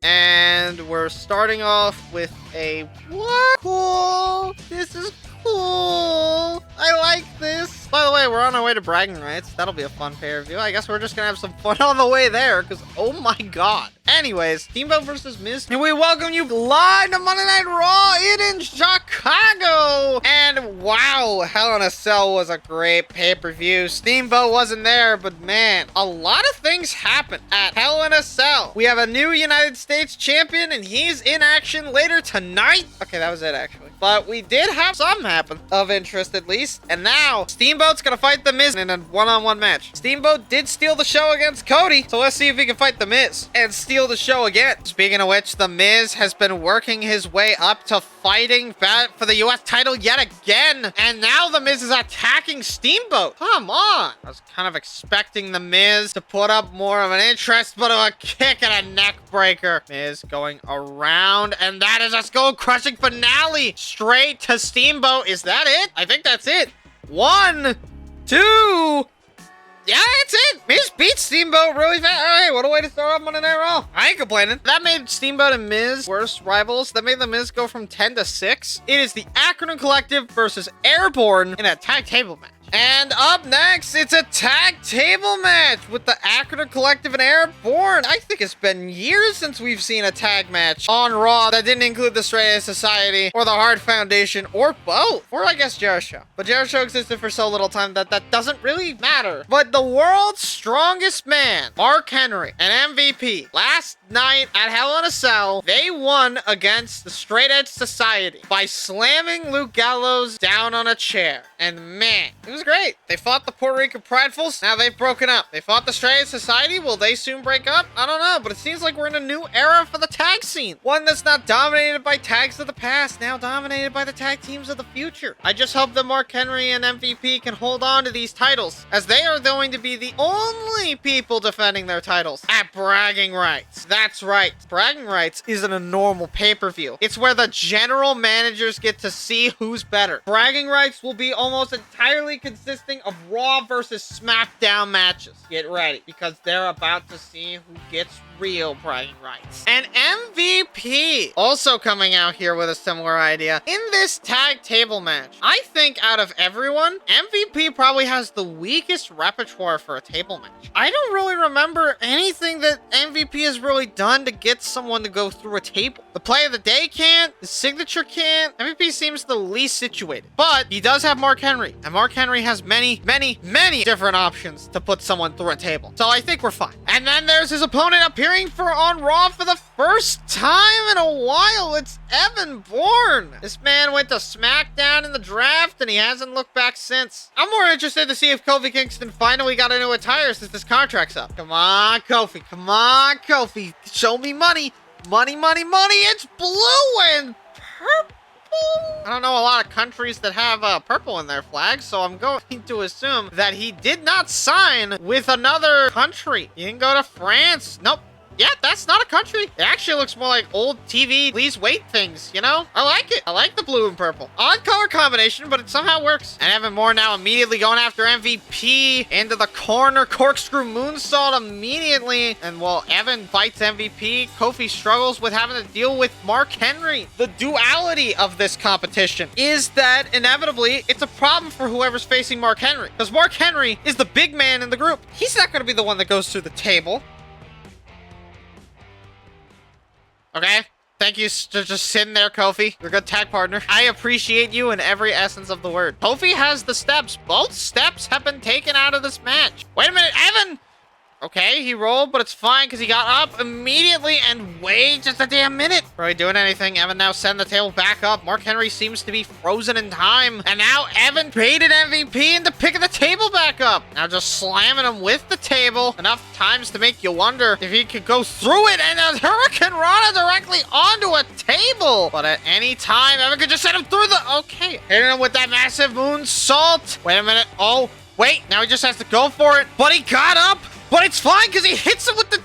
And we're starting off with a what? Cool. This is cool. I like this. By the way, we're on our way to bragging rights. That'll be a fun pay-per-view. I guess we're just gonna have some fun on the way there, because oh my god. Anyways, Steamboat versus Miz. And we welcome you live to Monday Night Raw in Chicago. And wow, Hell in a Cell was a great pay-per-view. Steamboat wasn't there, but man, a lot of things happened at Hell in a Cell. We have a new United States champion, and he's in action later tonight. Okay, that was it, actually. But we did have some happen of interest, at least. And now, Steamboat's gonna fight The Miz in a one-on-one match. Steamboat did steal the show against Cody, so let's see if he can fight The Miz and steal the show again. Speaking of which, The Miz has been working his way up to fighting for the US title yet again. And now The Miz is attacking Steamboat. Come on. I was kind of expecting The Miz to put up more of an interest, but a kick and a neck breaker. Miz going around, and that is a skull-crushing finale. Straight to Steamboat. Is that it? I think that's it. 1, 2... Yeah, that's it. Miz beat Steamboat really fast. All right, what a way to start off Monday Night Raw. I ain't complaining. That made Steamboat and Miz worst rivals. That made the Miz go from 10 to 6. It is the Acronym Collective versus Airborne in a tag table match. And up next, it's a tag table match with the Acronym Collective and Airborne. I think it's been years since we've seen a tag match on Raw that didn't include the Straight Edge Society or the Hart Foundation or both. Or I guess Jericho. But Jericho existed for so little time that doesn't really matter. But the world's strongest man, Mark Henry, an MVP, last night at Hell in a Cell, they won against the Straight Edge Society by slamming Luke Gallows down on a chair. And man, it was great. They fought the Puerto Rican Pridefuls. Now they've broken up. They fought the Straight Edge Society. Will they soon break up? I don't know, but it seems like we're in a new era for the tag scene. One that's not dominated by tags of the past, now dominated by the tag teams of the future. I just hope that Mark Henry and MVP can hold on to these titles, as they are going to be the only people defending their titles at Bragging Rights. That's right. Bragging Rights isn't a normal pay-per-view. It's where the general managers get to see who's better. Bragging Rights will be almost entirely consisting of Raw versus SmackDown matches. Get ready, because they're about to see who gets real bragging rights. And MVP also coming out here with a similar idea. In this tag table match, I think out of everyone, MVP probably has the weakest repertoire for a table match. I don't really remember anything that MVP has really done to get someone to go through a table. The play of the day can't, the signature can't. MVP seems the least situated. But he does have Mark Henry, and Mark Henry has many different options to put someone through a table. So I think we're fine. And then there's his opponent appearing on Raw for the first time in a while. It's Evan Bourne. This man went to SmackDown in the draft, and he hasn't looked back since. I'm more interested to see if Kofi Kingston finally got a new attire since this contract's up. Come on, Kofi. Come on, Kofi. Show me money. Money. It's blue and purple. I don't know a lot of countries that have purple in their flags, so I'm going to assume that he did not sign with another country. He didn't go to France. Nope. Yeah, that's not a country. It actually looks more like old TV please wait things, you know? I like it. I like the blue and purple. Odd color combination, but it somehow works. And Evan Bourne now immediately going after MVP into the corner. Corkscrew moonsault immediately. And while Evan fights MVP, Kofi struggles with having to deal with Mark Henry. The duality of this competition is that inevitably it's a problem for whoever's facing Mark Henry, because Mark Henry is the big man in the group. He's not going to be the one that goes through the table. Okay? Thank you for just sitting there, Kofi. You're a good tag partner. I appreciate you in every essence of the word. Kofi has the steps. Both steps have been taken out of this match. Wait a minute, Evan! Okay, he rolled, but it's fine because he got up immediately and wait just a damn minute. Are we doing anything? Evan now send the table back up. Mark Henry seems to be frozen in time. And now Evan baited MVP into picking the table back up. Now just slamming him with the table enough times to make you wonder if he could go through it, and a Hurricane Rana directly onto a table. But at any time, Evan could just send him through the... Okay, hitting him with that massive moonsault. Wait a minute. Oh, wait. Now he just has to go for it. But he got up. But it's fine because he hits him with the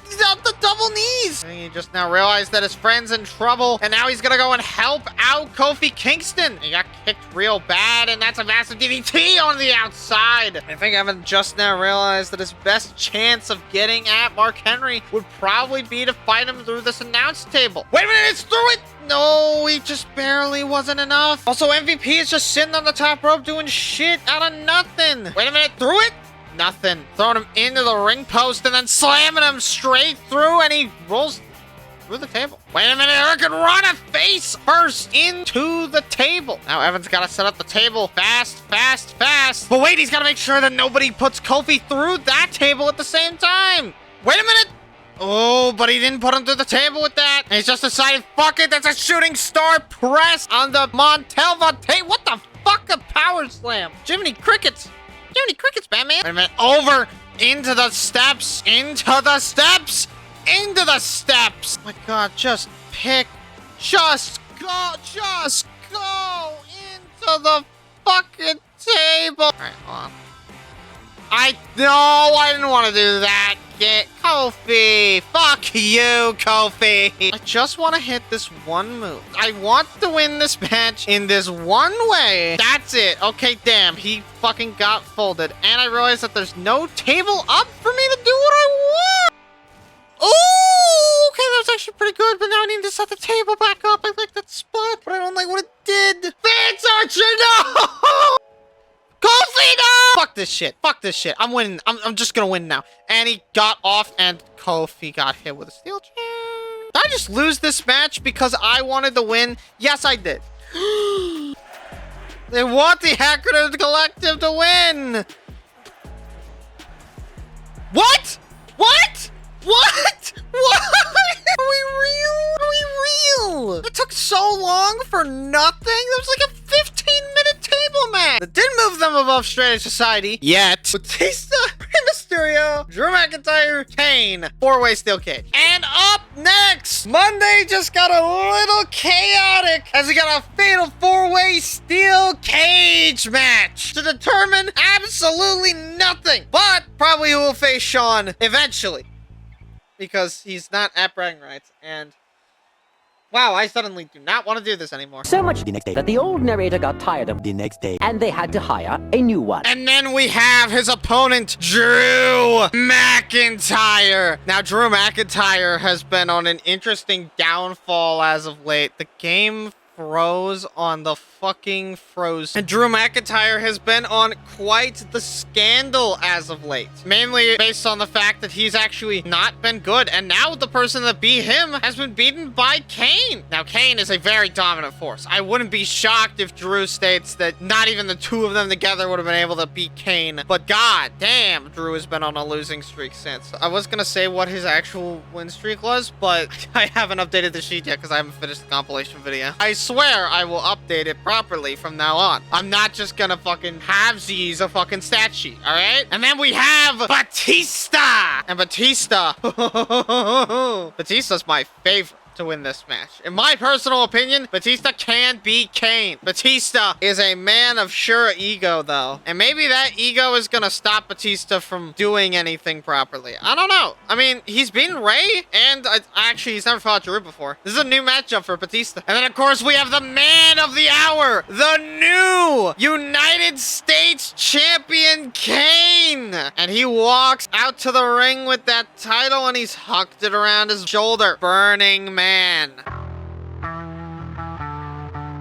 double knees. And he just now realized that his friend's in trouble, and now he's gonna go and help out Kofi Kingston. He got kicked real bad, and that's a massive DDT on the outside. I think Evan just now realized that his best chance of getting at Mark Henry would probably be to fight him through this announce table. Wait a minute, it's through it! No, he just barely wasn't enough. Also, MVP is just sitting on the top rope doing shit out of nothing. Wait a minute, through it? Nothing. Throwing him into the ring post and then slamming him straight through, and he rolls through the table. Wait a minute, Hurricane Rana face first into the table. Now Evan's got to set up the table fast, fast, fast. But wait, he's got to make sure that nobody puts Kofi through that table at the same time. Wait a minute. Oh, but he didn't put him through the table with that. And he's just decided, fuck it, that's a shooting star press on the Montelva table. What the fuck, a power slam? Jiminy Crickets. Jiminy Crickets, Batman. Wait a minute, over, into the steps, into the steps, into the steps. Oh my God, just pick, just go into the fucking table. All right, hold on. I didn't want to do that. Get Kofi. Fuck you, Kofi. I just want to hit this one move. I want to win this match in this one way. That's it. Okay, damn. He fucking got folded. And I realized that there's no table up for me to do what I want. Oh, okay, that was actually pretty good, but now I need to set the table back up. I like that spot, but I don't like what it did. Vance Archer, no! Kofi, no! Fuck this shit. Fuck this shit. I'm winning. I'm just gonna win now. And he got off, and Kofi got hit with a steel chair. Did I just lose this match because I wanted to win? Yes, I did. They want the Acronym Collective to win. What? What? What? What? Are we real? Are we real? It took so long for nothing? That was like a 15-minute table match. That didn't move them above Straight Edge Society yet. Batista, Rey Mysterio, Drew McIntyre, Kane, four-way steel cage. And up next, Monday just got a little chaotic as he got a fatal four-way steel cage match to determine absolutely nothing, but probably who will face Sean eventually, because he's not at bragging rights. And wow, I suddenly do not want to do this anymore. So much the next day that the old narrator got tired of the next day, and they had to hire a new one. And then we have his opponent, Drew McIntyre. Now, Drew McIntyre has been on an interesting downfall as of late. The game froze on the fucking Frozen. And Drew McIntyre has been on quite the scandal as of late. Mainly based on the fact that he's actually not been good. And now the person that beat him has been beaten by Kane. Now, Kane is a very dominant force. I wouldn't be shocked if Drew states that not even the two of them together would have been able to beat Kane. But god damn, Drew has been on a losing streak since. I was gonna say what his actual win streak was, but I haven't updated the sheet yet because I haven't finished the compilation video. I swear I will update it properly from now on. I'm not just gonna fucking halvesies a fucking stat sheet, alright? And then we have Batista! And Batista's my favorite to win this match. In my personal opinion, Batista can beat Kane. Batista is a man of sure ego, though. And maybe that ego is gonna stop Batista from doing anything properly. I don't know. I mean, he's beaten Ray, and actually, he's never fought Drew before. This is a new matchup for Batista. And then, of course, we have the man of the hour, the new United States champion, Kane. And he walks out to the ring with that title, and he's hucked it around his shoulder. Burning Man.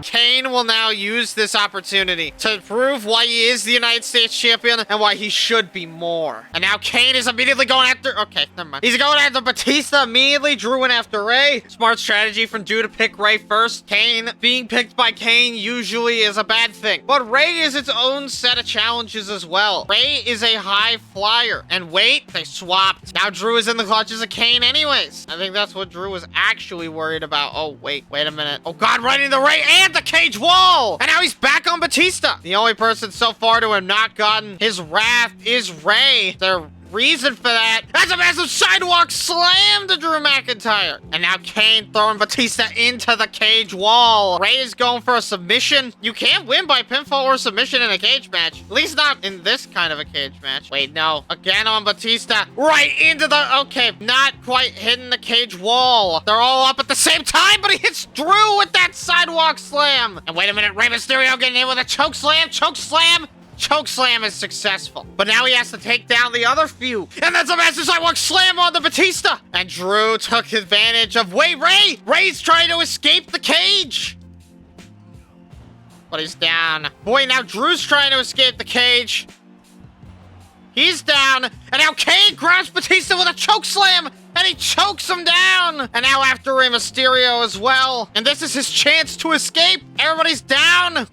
Kane will now use this opportunity to prove why he is the United States champion and why he should be more. And now Kane is immediately going after... Okay, never mind. He's going after Batista immediately. Drew went after Ray. Smart strategy from Drew to pick Ray first. Kane being picked by Kane usually is a bad thing. But Ray is its own set of challenges as well. Ray is a high flyer. And wait, they swapped. Now Drew is in the clutches of Kane anyways. I think that's what Drew was actually worried about. Oh, wait a minute. Oh God, right into Ray and the cage wall! And now he's back on Batista. The only person so far to have not gotten his wrath is Ray. They're reason for that. That's a massive sidewalk slam to Drew McIntyre. And now Kane throwing Batista into the cage wall. Ray is going for a submission. You can't win by pinfall or submission in a cage match. At least not in this kind of a cage match. Wait, no. Again on Batista. Right into the... Okay, not quite hitting the cage wall. They're all up at the same time, but he hits Drew with that sidewalk slam. And wait a minute, Rey Mysterio getting in with a choke slam. Choke slam. Choke slam is successful. But now he has to take down the other few. And that's a massive sidewalk slam on the Batista. And Drew took advantage of... Wait, Ray! Ray's trying to escape the cage. But he's down. Boy, now Drew's trying to escape the cage. He's down. And now Kane grabs Batista with a choke slam. And he chokes him down. And now after Rey Mysterio as well. And this is his chance to escape. Everybody's down.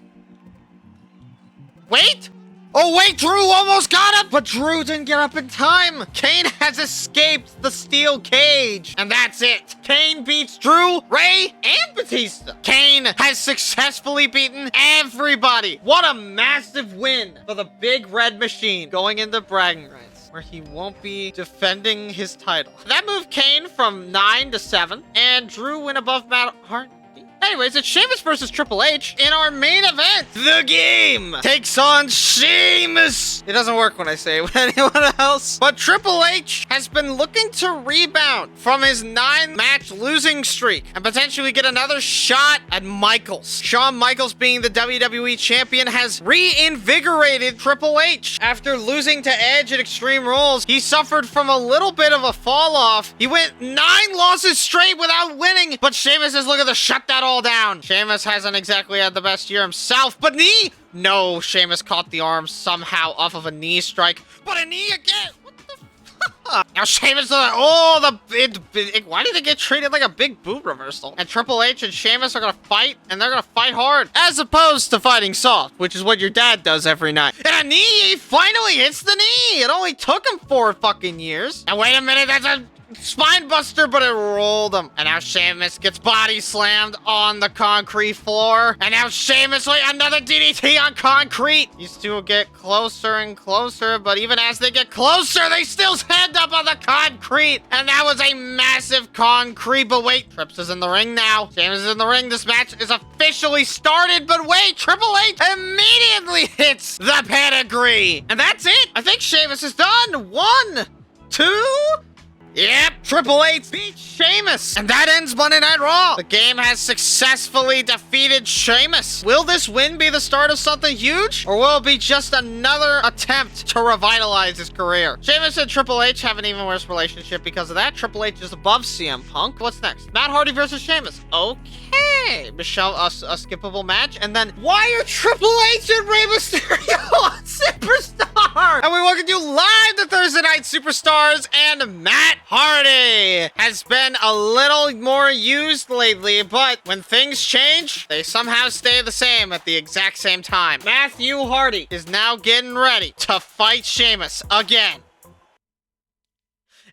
Wait. Oh, wait, Drew almost got up, but Drew didn't get up in time. Kane has escaped the steel cage, and that's it. Kane beats Drew, Ray, and Batista. Kane has successfully beaten everybody. What a massive win for the Big Red Machine going into bragging rights, where he won't be defending his title. That moved Kane from 9 to 7, and Drew went above Matt Hardy. Anyways, it's Sheamus versus Triple H in our main event. The game takes on Sheamus. It doesn't work when I say it with anyone else. But Triple H has been looking to rebound from his 9-match losing streak and potentially get another shot at Michaels. Shawn Michaels, being the WWE champion, has reinvigorated Triple H. After losing to Edge at Extreme Rules, he suffered from a little bit of a fall off. He went 9 losses straight without winning, but Sheamus is looking to shut that all down. Sheamus hasn't exactly had the best year himself, but knee! No, Sheamus caught the arm somehow off of a knee strike, but a knee again! What the fuck? Now Sheamus, why did they get treated like a big boot reversal? And Triple H and Sheamus are gonna fight, and they're gonna fight hard, as opposed to fighting soft, which is what your dad does every night. And a knee, he finally hits the knee! It only took him 4 fucking years. And wait a minute, that's a spine buster, but it rolled him. And now Sheamus gets body slammed on the concrete floor. And now Sheamus, wait, another DDT on concrete. These two will get closer and closer, but even as they get closer, they still stand up on the concrete. And that was a massive concrete, but wait, Trips is in the ring now. Sheamus is in the ring. This match is officially started, but wait, Triple H immediately hits the pedigree. And that's it. I think Sheamus is done. 1, 2... Yep, Triple H beats Sheamus. And that ends Monday Night Raw. The game has successfully defeated Sheamus. Will this win be the start of something huge? Or will it be just another attempt to revitalize his career? Sheamus and Triple H have an even worse relationship because of that. Triple H is above CM Punk. What's next? Matt Hardy versus Sheamus. Okay. Michelle, a skippable match. And then, why are Triple H and Rey Mysterio on Superstar? And we welcome you live to Thursday Night Superstars, and Matt Hardy has been a little more used lately, but when things change, they somehow stay the same at the exact same time. Matthew Hardy is now getting ready to fight Sheamus again.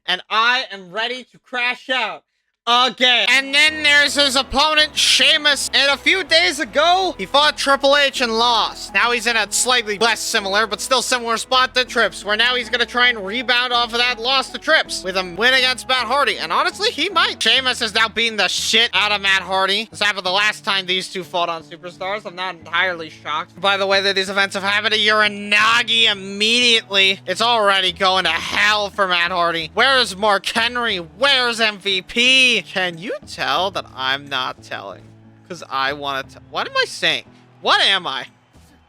And I am ready to crash out again. And then there's his opponent, Sheamus. And a few days ago, he fought Triple H and lost. Now he's in a slightly less similar, but still similar spot to Trips, where now he's gonna try and rebound off of that loss to Trips with a win against Matt Hardy. And honestly, he might. Sheamus is now beating the shit out of Matt Hardy. This happened the last time these two fought on Superstars. I'm not entirely shocked by the way that these events have happened. Uranagi immediately. It's already going to hell for Matt Hardy. Where's Mark Henry? Where's MVP? Can you tell that I'm not telling? Because I want to. What am I saying? What am I?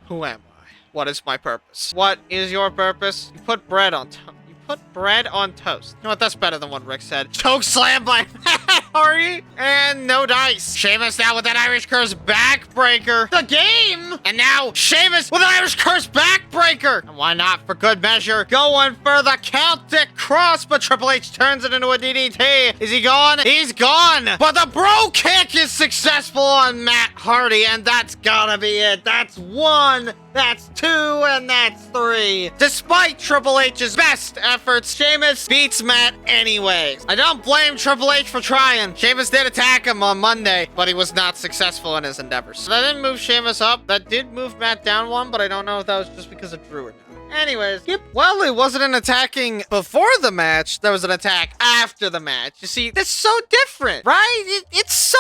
Who am I? What is my purpose? What is your purpose? You put bread on toast. You put bread on toast. You know what? That's better than what Rick said. Choke slam by Matt Hardy. And no dice. Sheamus now with that Irish Curse backbreaker. The game. And now Sheamus with an Irish Curse backbreaker. And why not, for good measure, going for the Celtic cross, but Triple H turns it into a DDT. Is he gone? He's gone. But the bro kick is successful on Matt Hardy, and that's gotta be it. That's 1, that's 2, and that's 3. Despite Triple H's best efforts, Sheamus beats Matt anyways. I don't blame Triple H for trying. Sheamus did attack him on Monday, but he was not successful in his endeavors. So that didn't move Sheamus up. That did move Matt down 1, but I don't know if that was just because of Drew or not. Anyways, well, it wasn't an attacking before the match. There was an attack after the match. You see, that's so different, right? It's so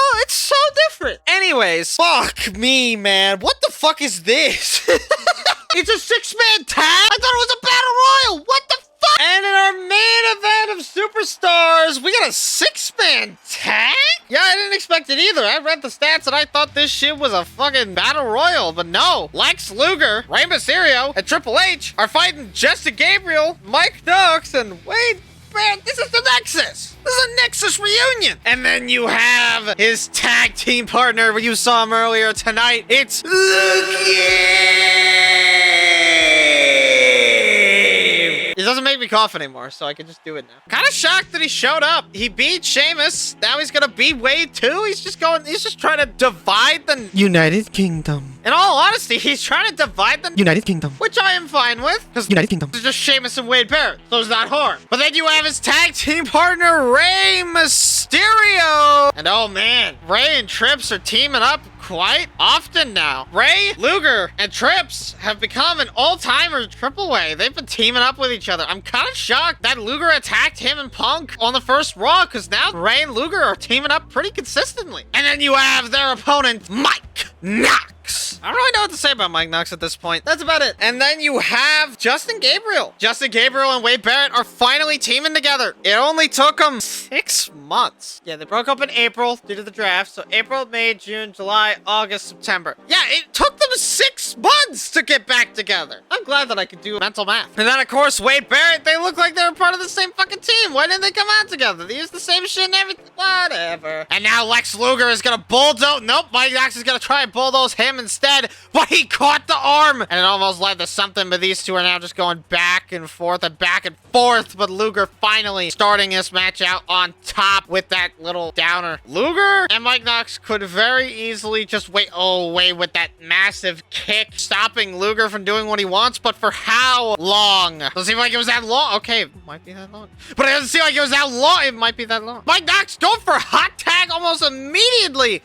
different. Anyways, fuck me, man. What the fuck is this? It's a 6-man tag? I thought it was a battle royal. What the fuck? And in our main event of Superstars, we got a 6-man tag? Yeah, I didn't expect it either. I read the stats and I thought this shit was a fucking battle royal, but no. Lex Luger, Rey Mysterio, and Triple H are fighting Justin Gabriel, Mike Knox, and Wade Barrett. This is the Nexus. This is a Nexus reunion. And then you have his tag team partner, you saw him earlier tonight. It's Luke. It doesn't make me cough anymore, so I can just do it now. Kind of shocked that he showed up. He beat Sheamus. Now he's gonna beat Wade too. He's just trying to divide the United Kingdom. In all honesty, he's trying to divide the United Kingdom, which I am fine with, because United Kingdom is just Sheamus and Wade Barrett, so it's not hard. But then you have his tag team partner, Rey Mysterio. And oh man, Rey and Trips are teaming up quite often now. Rey, Luger, and Trips have become an all-timer triple A. They've been teaming up with each other. I'm kind of shocked that Luger attacked him and Punk on the first Raw, because now Rey and Luger are teaming up pretty consistently. And then you have their opponent, Mike Knox. I don't really know what to say about Mike Knox at this point. That's about it. And then you have Justin Gabriel. Justin Gabriel and Wade Barrett are finally teaming together. It only took them 6 months. Yeah, they broke up in April due to the draft. So April, May, June, July, August, September. Yeah, it took them 6 months to get back together. I'm glad that I could do mental math. And then, of course, Wade Barrett, they look like they were part of the same fucking team. Why didn't they come out together? They use the same shit and everything. Whatever. And now Lex Luger is gonna bulldoze. Nope, Mike Knox is gonna try and bulldoze him instead, but he caught the arm. And it almost led to something, but these two are now just going back and forth. But Luger finally starting this match out on top with that little downer. Luger and Mike Knox could very easily just wait with that massive kick, stopping Luger from doing what he wants, but for how long? Doesn't seem like it was that long. Okay, it might be that long. But it doesn't seem like it was that long. It might be that long. Mike Knox going for a hot tag almost immediately.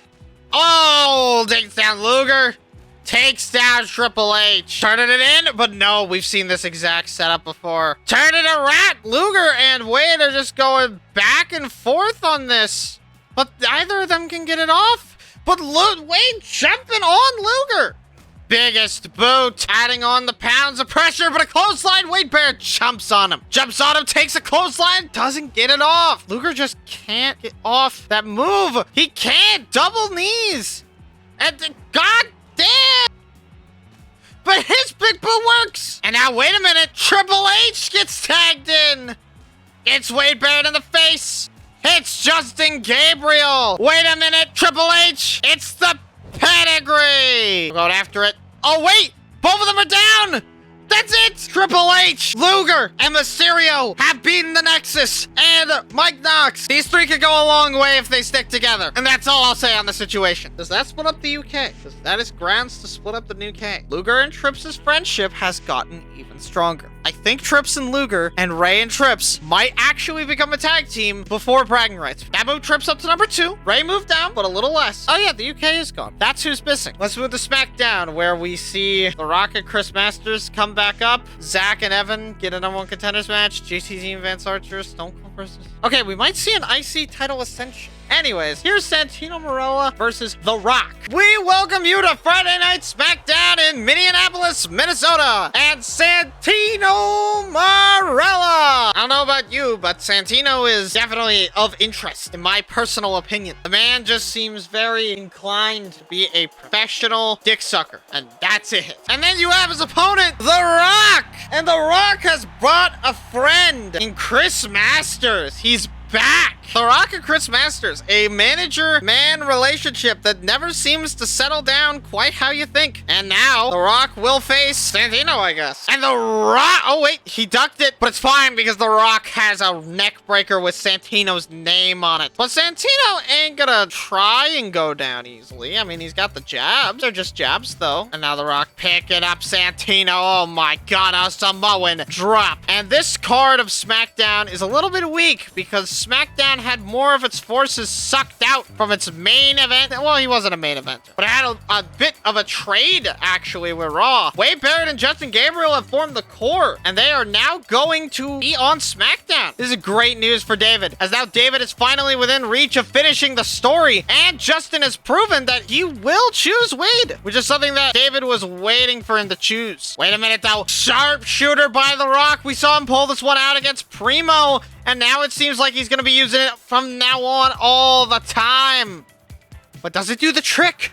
Oh, takes down Luger. Takes down Triple H. Turning it in, but no, we've seen this exact setup before. Turning it around. Luger and Wade are just going back and forth on this. But either of them can get it off. But Wade jumping on Luger. Biggest boot, adding on the pounds of pressure, but a clothesline. Wade Barrett jumps on him, takes a clothesline, doesn't get it off. Luger just can't get off that move. He can't. Double knees. And god damn. But his big boot works. And now, wait a minute. Triple H gets tagged in. It's Wade Barrett in the face. It's Justin Gabriel. Wait a minute. Triple H. It's the pedigree. Going after it. Oh, wait. Both of them are down. That's it. Triple H, Luger, and Mysterio have beaten the Nexus and Mike Knox. These three could go a long way if they stick together. And that's all I'll say on the situation. Does that split up the UK? Because that is grounds to split up the UK. Luger and Trips' friendship has gotten even stronger. I think Trips and Luger and Rey and Trips might actually become a tag team before bragging rights. That moved Trips up to number 2. Rey moved down, but a little less. Oh yeah, the UK is gone. That's who's missing. Let's move to SmackDown, where we see The Rock and Chris Masters come back up. Zack and Evan get a number 1 contenders match. JTZ and Vance Archer, Stone Cold versus... Okay, we might see an IC title ascension. Anyways, here's Santino Marella versus The Rock. We welcome you to Friday Night SmackDown in Minneapolis, Minnesota. And Santino Marella. I don't know about you, but Santino is definitely of interest, in my personal opinion. The man just seems very inclined to be a professional dick sucker. And that's it. And then you have his opponent, The Rock. And The Rock has brought a friend in Chris Masters. He's back. The Rock and Chris Masters, a manager-man relationship that never seems to settle down quite how you think. And now, The Rock will face Santino, I guess. And The Rock... Oh, wait. He ducked it, but it's fine because The Rock has a neck breaker with Santino's name on it. But Santino ain't gonna try and go down easily. I mean, he's got the jabs. They're just jabs, though. And now The Rock picking up Santino. Oh, my God. A Samoan drop. And this card of SmackDown is a little bit weak because SmackDown SmackDown had more of its forces sucked out from its main event. Well, he wasn't a main eventer, but it had a bit of a trade, actually, with Raw. Wade Barrett and Justin Gabriel have formed the core, and they are now going to be on SmackDown. This is great news for David, as now David is finally within reach of finishing the story, and Justin has proven that he will choose Wade, which is something that David was waiting for him to choose. Wait a minute, though. Sharpshooter by The Rock. We saw him pull this one out against Primo, and now it seems like he's going to be using it from now on all the time. But does it do the trick?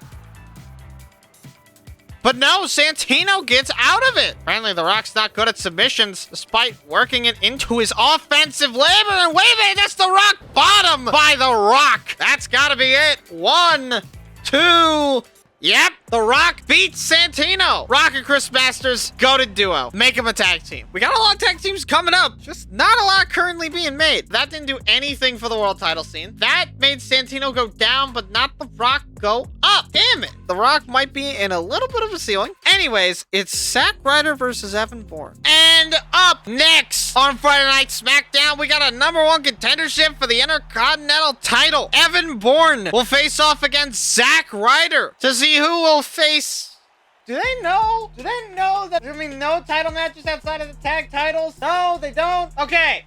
But no, Santino gets out of it. Apparently, The Rock's not good at submissions, despite working it into his offensive labor. And wait a minute, that's The Rock bottom by The Rock. That's got to be it. 1, 2... Yep, The Rock beats Santino. Rock and Chris Masters, goated duo. Make him a tag team. We got a lot of tag teams coming up. Just not a lot currently being made. That didn't do anything for the world title scene. That made Santino go down, but not The Rock go up. Damn it. The Rock might be in a little bit of a ceiling. Anyways, it's Zack Ryder versus Evan Bourne. And up next on Friday Night SmackDown, we got a #1 contendership for the Intercontinental title. Evan Bourne will face off against Zack Ryder to see who will face... Do they know? Do they know that there be no title matches outside of the tag titles? No, they don't. Okay.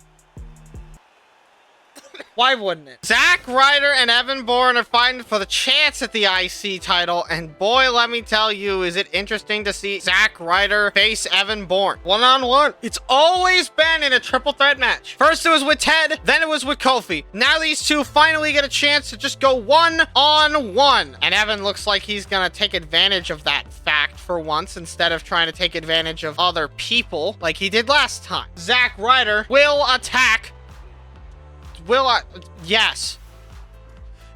Why wouldn't it? Zack Ryder and Evan Bourne are fighting for the chance at the IC title, and boy, let me tell you, is it interesting to see Zack Ryder face Evan Bourne one-on-one. It's always been in a triple threat match. First it was with Ted, then it was with Kofi. Now these two finally get a chance to just go one-on-one, and Evan looks like he's gonna take advantage of that fact for once, instead of trying to take advantage of other people like he did last time. Zack Ryder will attack. Yes.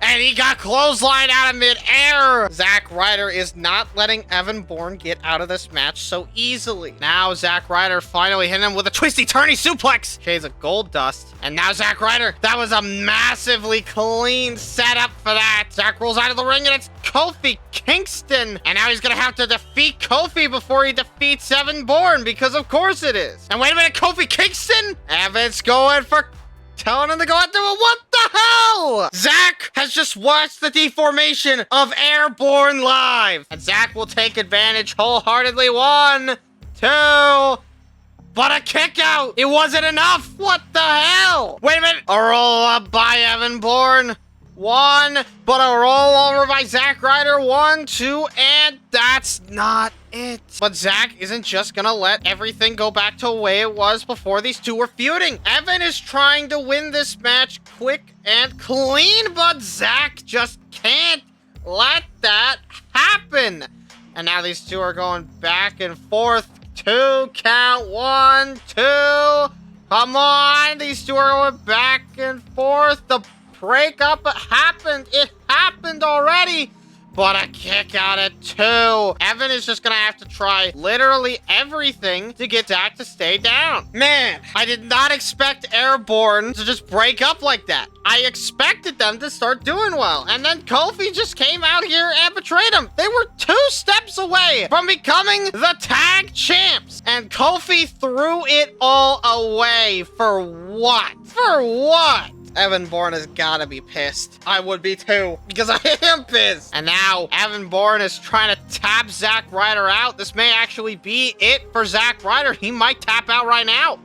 And he got clotheslined out of midair. Zack Ryder is not letting Evan Bourne get out of this match so easily. Now Zack Ryder finally hit him with a twisty turny suplex. Shades of gold dust. And now Zack Ryder, that was a massively clean setup for that. Zack rolls out of the ring and it's Kofi Kingston. And now he's gonna have to defeat Kofi before he defeats Evan Bourne, because of course it is. And wait a minute, Kofi Kingston? Evan's going for... telling him to go out there. What the hell? Zack has just watched the deformation of Airborne live. And Zack will take advantage wholeheartedly. 1, 2. But a kick out. It wasn't enough. What the hell? Wait a minute. A roll up by Evan Bourne. 1, but a roll over by Zack Ryder. 1, 2, and that's not it. But Zack isn't just gonna let everything go back to the way it was before these two were feuding. Evan is trying to win this match quick and clean, but Zack just can't let that happen. And now these two are going back and forth. 2 count. 1, 2. Come on. These two are going back and forth. The breakup happened. It happened already. But a kick out at 2. Evan is just gonna have to try literally everything to get Zack to stay down. Man, I did not expect Airborne to just break up like that. I expected them to start doing well. And then Kofi just came out here and betrayed him. They were 2 steps away from becoming the tag champs. And Kofi threw it all away. For what? For what? Evan Bourne has gotta be pissed. I would be too, because I am pissed. And now Evan Bourne is trying to tap Zack Ryder out. This may actually be it for Zack Ryder. He might tap out right now,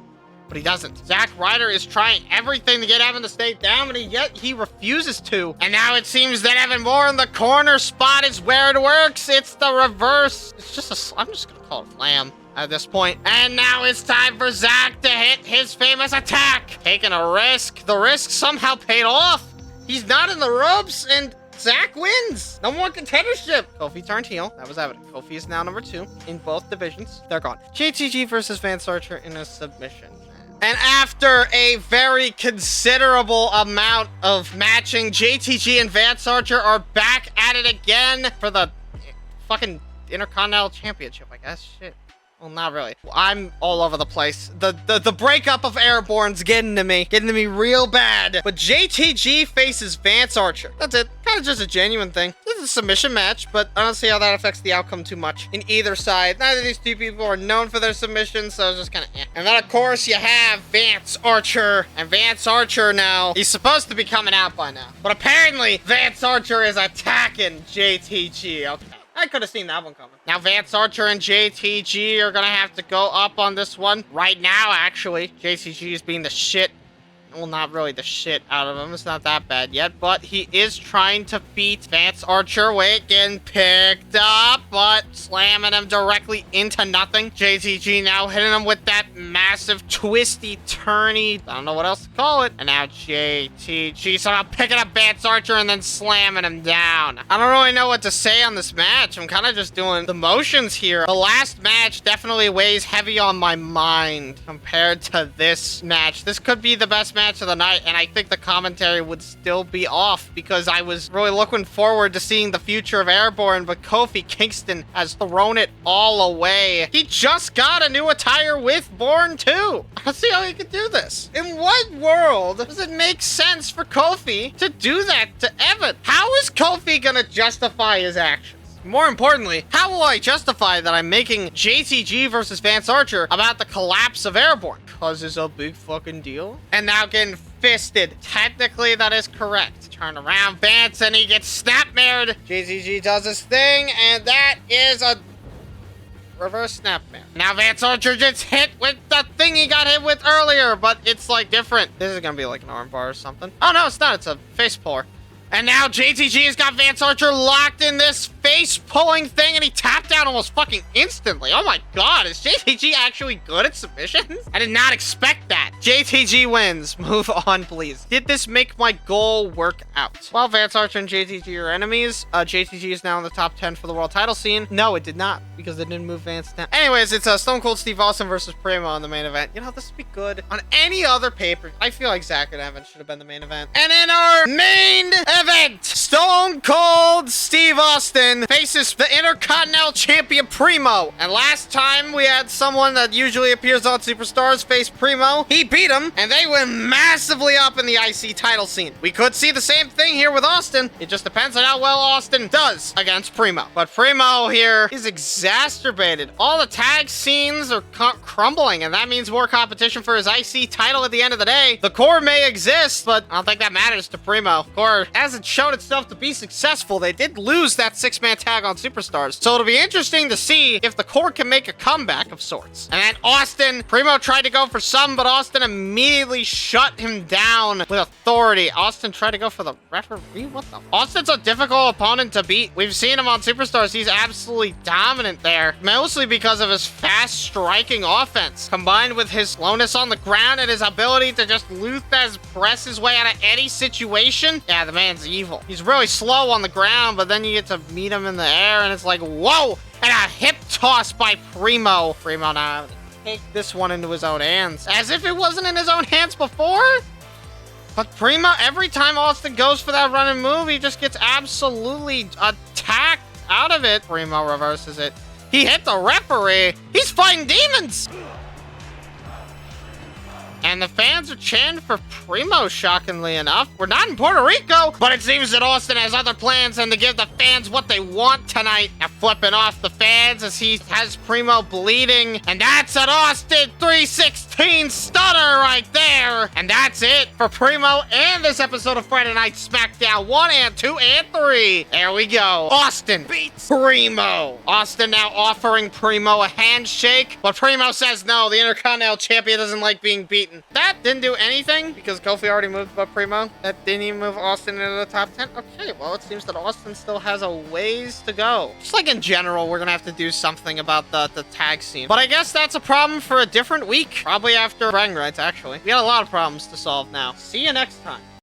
but he doesn't. Zack Ryder is trying everything to get Evan to stay down, but yet he refuses to. And now it seems that Evan Bourne, the corner spot is where it works. It's the reverse. It's just I'm just gonna call it slam at this point. And now it's time for Zack to hit his famous attack. Taking a risk. The risk somehow paid off. He's not in the ropes, and Zack wins. #1 contendership. Kofi turned heel. That was evident. Kofi is now #2 in both divisions. They're gone. JTG versus Vance Archer in a submission. And after a very considerable amount of matching, JTG and Vance Archer are back at it again for the fucking Intercontinental Championship, I guess. Shit. Well, not really. I'm all over the place. The breakup of Airborne's getting to me real bad. But JTG faces Vance Archer. That's it. Kind of just a genuine thing. it's a submission match, but I don't see how that affects the outcome too much in either side. Neither of these two people are known for their submissions, so it's just kind of eh. And then, of course, you have Vance Archer. And Vance Archer now, he's supposed to be coming out by now. But apparently, Vance Archer is attacking JTG. Okay. I could have seen that one coming. Now, Vance Archer and JTG are gonna have to go up on this one. Right now, actually, JTG is being the shit. Well, not really the shit out of him. It's not that bad yet, but he is trying to beat Vance Archer. Wait, getting picked up, but slamming him directly into nothing. JTG now hitting him with that massive twisty, turny, I don't know what else to call it. And now JTG somehow picking up Vance Archer and then slamming him down. I don't really know what to say on this match. I'm kind of just doing the motions here. The last match definitely weighs heavy on my mind compared to this match. This could be the best match of the night, and I think the commentary would still be off because I was really looking forward to seeing the future of Airborne, but Kofi Kingston has thrown it all away. He just got a new attire with Born too. Let's see how he can do this. In what world does it make sense for Kofi to do that to Evan? How is Kofi gonna justify his actions? More importantly, how will I justify that I'm making JTG versus Vance Archer about the collapse of Airborne? Cause it's a big fucking deal. And now getting fisted. Technically, that is correct. Turn around Vance and he gets snapmared. JTG does his thing, and that is a reverse snapmare. Now Vance Archer gets hit with the thing he got hit with earlier, but it's like different. This is gonna be like an arm bar or something. Oh no, it's not. It's a face puller. And now JTG has got Vance Archer locked in this face-pulling thing, and he tapped out almost fucking instantly. Oh my god, is JTG actually good at submissions? I did not expect that. JTG wins. Move on, please. Did this make my goal work out? While Vance Archer and JTG are enemies, JTG is now in the top 10 for the world title scene. No, it did not, because it didn't move Vance down. Anyways, it's Stone Cold Steve Austin versus Primo on the main event. You know, this would be good on any other paper. I feel like Zack and Evan should have been the main event. And in our main event, Stone Cold Steve Austin faces the Intercontinental Champion Primo. And last time we had someone that usually appears on Superstars face Primo. He beat him, and they went massively up in the IC title scene. We could see the same thing here with Austin. It just depends on how well Austin does against Primo. But Primo here is exacerbated. All the tag scenes are crumbling, and that means more competition for his IC title at the end of the day. The core may exist, but I don't think that matters to Primo. Core hasn't shown itself to be successful. They did lose that 6-man tag on Superstars. So it'll be interesting to see if the core can make a comeback of sorts. And then Austin, Primo tried to go for some, but Austin immediately shut him down with authority. Austin tried to go for the referee? What the? Austin's a difficult opponent to beat. We've seen him on Superstars. He's absolutely dominant there, mostly because of his fast striking offense, combined with his slowness on the ground and his ability to just Luthez press his way out of any situation. Yeah, the man's evil. He's really slow on the ground, but then you get to meet him in the air, and it's like, whoa! And a hip toss by Primo. Primo now take this one into his own hands. As if it wasn't in his own hands before? But Primo, every time Austin goes for that running move, he just gets absolutely attacked out of it. Primo reverses it. He hit the referee. He's fighting demons! And the fans are chanting for Primo, shockingly enough. We're not in Puerto Rico, but it seems that Austin has other plans and to give the fans what they want tonight. Now flipping off the fans as he has Primo bleeding. And that's an Austin 316 stunner right there. And that's it for Primo and this episode of Friday Night SmackDown 1 and 2 and 3. There we go. Austin beats Primo. Austin now offering Primo a handshake, but Primo says no. The Intercontinental Champion doesn't like being beaten. That didn't do anything because Kofi already moved above Primo. That didn't even move Austin into the top 10. Okay, well, it seems that Austin still has a ways to go. Just like in general, we're gonna have to do something about the tag scene. But I guess that's a problem for a different week. Probably after bragging rights, actually. We got a lot of problems to solve now. See you next time.